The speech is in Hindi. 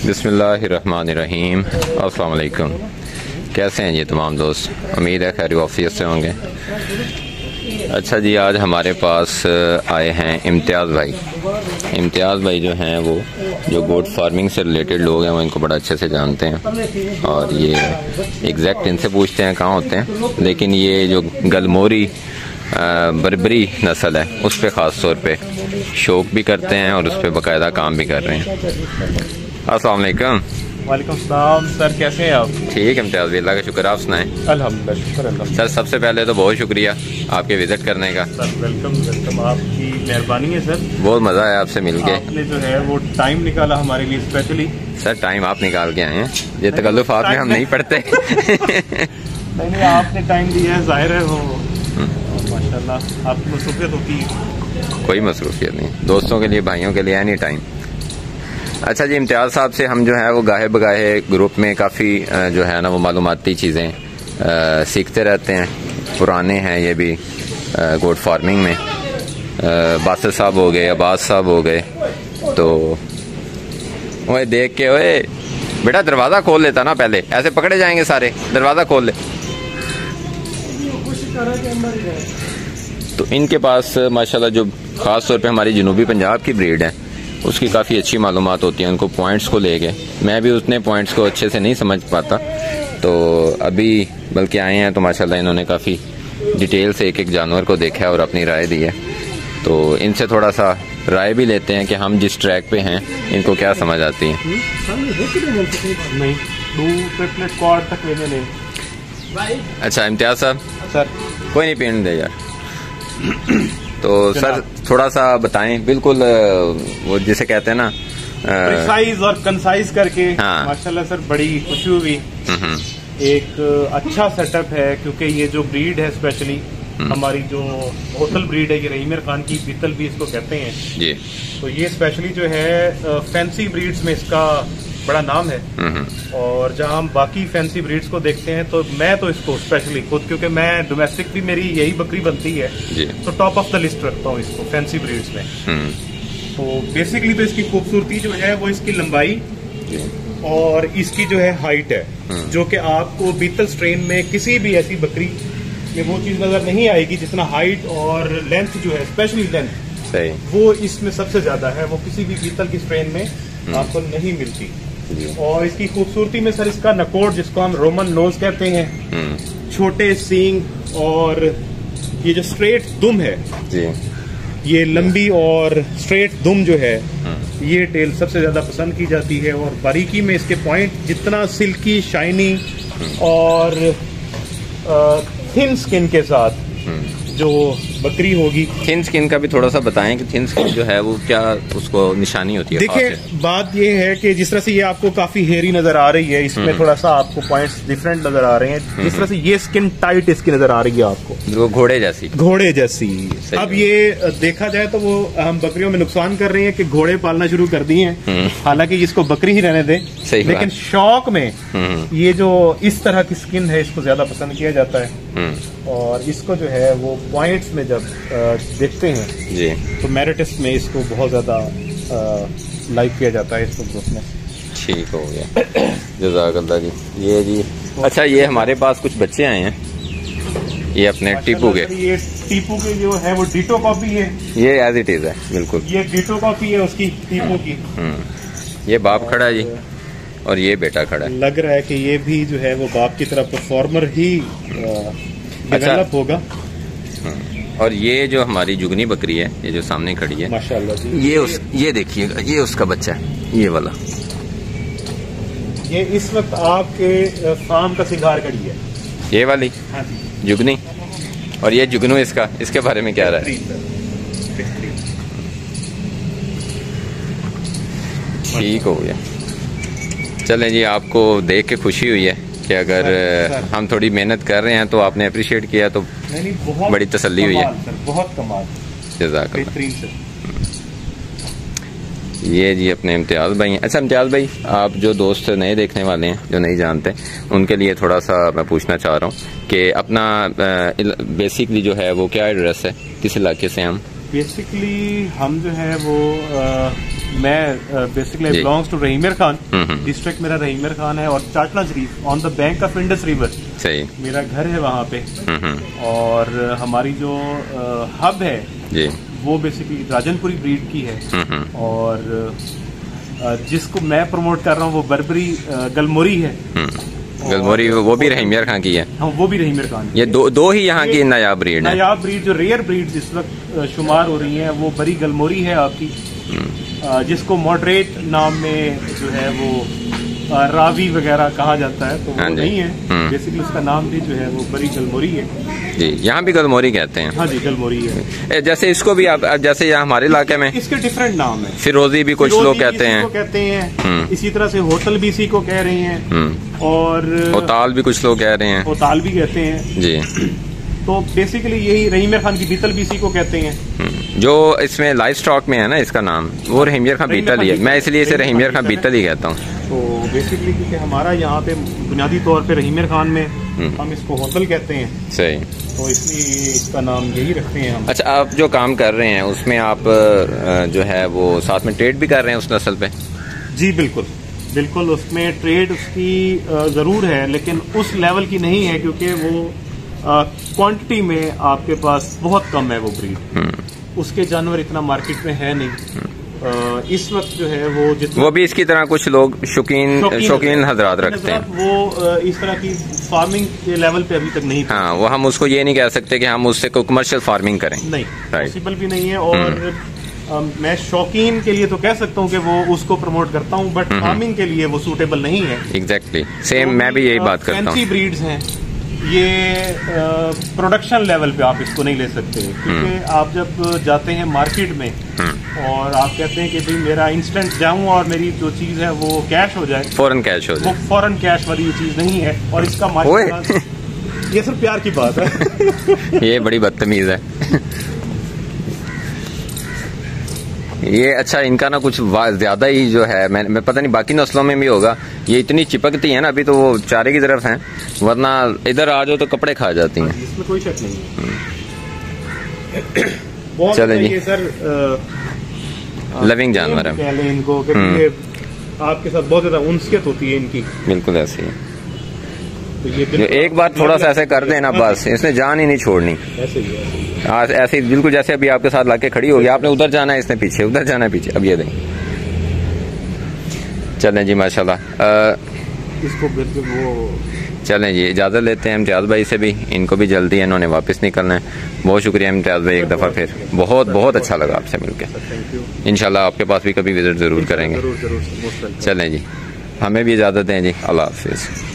बिस्मिल्लाहिर्रहमानिर्रहीम। अस्सलाम वालेकुम। कैसे हैं ये तमाम दोस्त? उम्मीद है खैर वाफियत से होंगे। अच्छा जी, आज हमारे पास आए हैं इम्तियाज़ भाई। इम्तियाज़ भाई जो हैं वो जो गोट फार्मिंग से रिलेटेड लोग हैं वो इनको बड़ा अच्छे से जानते हैं और ये एग्जैक्ट इनसे पूछते हैं कहाँ होते हैं, लेकिन ये जो गलमोरी बर्बरी नस्ल है उस पर ख़ास तौर पे शौक भी करते हैं और उस पर बाकायदा काम भी कर रहे हैं। अस्सलाम वालेकुम। वालेकुम सलाम सर, कैसे हैं आप? ठीक है इम्तियाज़ भाई, अल्लाह का शुक्र। आप सुनाएं? अल्हम्दुलिल्लाह, शुक्र अल्लाह। सर सबसे पहले तो बहुत शुक्रिया आपके विज़िट करने का। सर वेलकम वेलकम, आपकी मेहरबानी है सर। बहुत मज़ा आया आपसे मिलके। आपने जो है वो टाइम निकाला हमारे लिए स्पेशली। सर टाइम आप निकाल के आए हैं, ये तकल्लुफ़ात में हम नहीं पढ़ते। नहीं आपने टाइम दिया है, जाहिर है वो माशाल्लाह आपकी मसरूफियत होती है। कोई मसरूफियत नहीं, दोस्तों के लिए भाइयों के लिए एनी टाइम। अच्छा जी, इम्तियाज़ साहब से हम जो है वो गाहे बगाहे ग्रुप में काफ़ी जो है ना वो मालूमाती चीज़ें सीखते रहते हैं। पुराने हैं ये भी गोट फार्मिंग में। बासित साहब हो गए, अब्बास साहब हो गए, तो वही देख के ओए बेटा दरवाज़ा खोल लेता ना, पहले ऐसे पकड़े जाएंगे सारे, दरवाज़ा खोल ले। तो इनके पास माशाल्लाह जो ख़ास तौर पे हमारी जनूबी पंजाब की ब्रीड है उसकी काफ़ी अच्छी मालूमात होती है उनको पॉइंट्स को लेके। मैं भी उतने पॉइंट्स को अच्छे से नहीं समझ पाता, तो अभी बल्कि आए हैं तो माशाल्लाह इन्होंने काफ़ी डिटेल से एक एक जानवर को देखा है और अपनी राय दी है। तो इनसे थोड़ा सा राय भी लेते हैं कि हम जिस ट्रैक पे हैं इनको क्या समझ आती है। अच्छा इम्तियाज़ साहब, सर कोई नहीं पीने दे यार। तो सर थोड़ा सा बताएं, बिल्कुल वो जिसे कहते हैं ना प्रिसाइज और कंसाइज करके। हाँ। माशाल्लाह सर बड़ी खुशी हुई। एक अच्छा सेटअप है क्योंकि ये जो ब्रीड है स्पेशली हमारी जो होटल ब्रीड है, ये रहीम खान की बीतल भी इसको कहते हैं जी। तो ये स्पेशली जो है फैंसी ब्रीड्स में इसका बड़ा नाम है। और जहाँ हम बाकी फैंसी ब्रीड्स को देखते हैं तो मैं तो इसको स्पेशली खुद, क्योंकि मैं डोमेस्टिक भी मेरी यही बकरी बनती है जी, तो टॉप ऑफ द लिस्ट रखता हूँ इसको फैंसी ब्रीड्स में। तो बेसिकली तो इसकी खूबसूरती जो है वो इसकी लंबाई और इसकी जो है हाइट है, जो कि आपको बीतल स्ट्रेन में किसी भी ऐसी बकरी में वो चीज नजर नहीं आएगी जितना हाइट और लेंथ जो है, स्पेशली लेंथ सही वो इसमें सबसे ज्यादा है, वो किसी भी बीतल की स्ट्रेन में आपको नहीं मिलती। और इसकी खूबसूरती में सर इसका नकोड़ जिसको हम रोमन नोज कहते हैं, छोटे सींग और ये जो स्ट्रेट दुम है जी, ये लंबी और स्ट्रेट दुम जो है ये टेल सबसे ज्यादा पसंद की जाती है। और बारीकी में इसके पॉइंट जितना सिल्की शाइनी और थिन स्किन के साथ जो बकरी होगी। थिन स्किन का भी थोड़ा सा बताएं कि थिन स्किन जो है वो क्या उसको निशानी होती है? देखिए बात ये है कि जिस तरह से ये आपको काफी हेरी नजर आ रही है, इसमें थोड़ा सा आपको पॉइंट्स डिफरेंट नजर आ रहे हैं। जिस तरह से ये स्किन टाइट इसकी नजर आ रही है आपको, वो घोड़े जैसी। घोड़े जैसी। अब ये देखा जाए तो वो हम बकरियों में नुकसान कर रही है कि घोड़े पालना शुरू कर दिए हैं, हालांकि इसको बकरी ही रहने दें, लेकिन शौक में ये जो इस तरह की स्किन है इसको ज्यादा पसंद किया जाता है। और इसको जो है वो पॉइंट्स में जब देखते हैं जी तो मेरिटस में इसको बहुत ज्यादा लाइक किया जाता है इसको ग्रुप में। ठीक हो गया, जज़ाकल्लाह जी। ये जी अच्छा, ये हमारे पास कुछ बच्चे आए हैं, ये अपने टीपू के। ये टीपू के जो है वो डीटो कॉपी है, ये एज इट इज है बिल्कुल। ये डीटो कॉपी है उसकी टीपू की। ये बाप खड़ा है जी और ये बेटा खड़ा है। लग रहा है कि ये भी जो है वो बाप की तरह परफॉर्मर ही डेवलप होगा। और ये जो हमारी जुगनी बकरी है, ये जो सामने खड़ी है माशाल्लाह जी, ये देखिएगा, ये उसका बच्चा है, ये वाला। ये इस वक्त आपके फार्म का सिंगार खड़ी है, ये वाली। हाँ जी, जुगनी। और ये जुगनू इसका, इसके बारे में क्या रहा है? ठीक हो गया। चलें जी, आपको देख के खुशी हुई है कि अगर हम थोड़ी मेहनत कर रहे हैं तो आपने अप्रिशिएट किया तो बड़ी तसल्ली हुई है। बहुत कमाल, जज़ाकल्लाह। ये जी अपने इम्तियाज़ भाई हैं। अच्छा इम्तियाज़ भाई, आप जो दोस्त नए देखने वाले हैं जो नहीं जानते उनके लिए थोड़ा सा मैं पूछना चाह रहा हूँ कि अपना बेसिकली जो है वो क्या एड्रेस है, किस इलाके से हम? बेसिकली हम जो है वो मैं basically belongs to Rahimyar Khan, district मेरा रहीमर खान है, और Chatla Sharif on the bank of Indus river सही मेरा घर है वहाँ पे। और हमारी जो हब है जी वो बेसिकली राजनपुरी ब्रीड की है, और जिसको मैं प्रमोट कर रहा हूँ वो बर्बरी गलमोरी है। गलमोरी वो भी रहीमर खान की है? हाँ, वो भी रहीमर खान की। ये दो ही यहाँ की नायाब ब्रीड है। नायाब ब्रीड जो रेयर ब्रीड जिस वक्त शुमार हो रही हैं वो बरी गलमोरी है आपकी, जिसको मॉडरेट नाम में जो है वो रावी वगैरह कहा जाता है, तो वो नहीं है। बेसिकली उसका नाम भी जो है वो बरी गलमोरी है जी। यहाँ भी गलमोरी कहते हैं? हाँ जी, गलमोरी है। जैसे इसको भी आप जैसे यहाँ हमारे इलाके में इसके डिफरेंट नाम है। फिरोजी भी कुछ लोग कहते हैं, इसी तरह से होटल भी इसी को कह रही हैं, और होताल भी कुछ लोग कह रहे हैं, होताल भी कहते हैं जी। तो बेसिकली यही रहीमर खान की बीतल भी इसी को कहते हैं। जो इसमें लाइव स्टॉक में है ना इसका नाम, वो रहीमर खान बीतल ही है। मैं इसलिए इसे रहीमर खान बीतल ही कहता हूँ। तो बेसिकली क्योंकि हमारा यहाँ पे बुनियादी तौर पे रहीमर खान में हम इसको होटल कहते हैं, सही, तो इसलिए इसका नाम यही रखते हैं हम। अच्छा, आप जो काम कर रहे हैं उसमें आप जो है वो साथ में ट्रेड भी कर रहे हैं उस नस्ल पे? जी बिल्कुल बिल्कुल, उसमें ट्रेड उसकी ज़रूर है, लेकिन उस लेवल की नहीं है, क्योंकि वो क्वांटिटी में आपके पास बहुत कम है वो ब्रीड। उसके जानवर इतना मार्केट में है नहीं। इस वक्त जो है वो भी इसकी तरह कुछ लोग शौकीन हजरात रखते हैं, वो इस तरह की फार्मिंग के लेवल पे अभी तक नहीं। हाँ, वो हम उसको ये नहीं कह सकते कि हम उससे कोई कमर्शियल फार्मिंग करें, नहीं, पॉसिबल भी नहीं है। और मैं शौकीन के लिए तो कह सकता हूँ कि वो उसको प्रमोट करता हूँ, बट फार्मिंग के लिए वो सूटेबल नहीं है। एग्जैक्टली सेम, मैं भी यही बात करता हूँ। फैंसी ब्रीड्स हैं ये, प्रोडक्शन लेवल पे आप इसको नहीं ले सकते, क्योंकि आप जब जाते हैं मार्केट में और आप कहते हैं कि भाई मेरा इंस्टेंट जाऊं और मेरी जो चीज है वो कैश हो जाए, फौरन कैश हो जाए, वो फौरन कैश वाली चीज नहीं है। और इसका मार्केट ये सिर्फ प्यार की बात है। ये बड़ी बदतमीज है। ये अच्छा, इनका ना कुछ ज्यादा ही जो है, मैं पता नहीं बाकी नस्लों में भी होगा, ये इतनी चिपकती है ना, अभी तो वो चारे की तरफ हैं, वरना इधर आ जाओ तो कपड़े खा जाती हैं। इसमें कोई शक नहीं है। चले जी सर, लविंग जानवर है इनको, आपके साथ बहुत ज्यादा उनसियत होती है इनकी। बिल्कुल ऐसे ही, तो ये एक बार थोड़ा सा ऐसे कर देना बस, इसने जान ही नहीं छोड़नी। ऐसे ही बिल्कुल जैसे अभी आपके साथ लाके खड़ी होगी, आपने उधर जाना है, इसने पीछे, उधर जाना है पीछे। अब ये देखें, चलें जी माशाल्लाह। इसको वो चलें जी, इजाज़त लेते हैं इम्तियाज़ भाई से भी, इनको भी जल्दी है, इन्होंने वापस निकलना है। बहुत शुक्रिया इम्तियाज़ भाई, एक दफ़ा फिर बहुत अच्छा लगा आपसे मिलकर। इंशाल्लाह आपके पास भी कभी विजिट ज़रूर करेंगे। चलें जी, हमें भी इजाज़त दें जी, अल्लाह हाफिज़।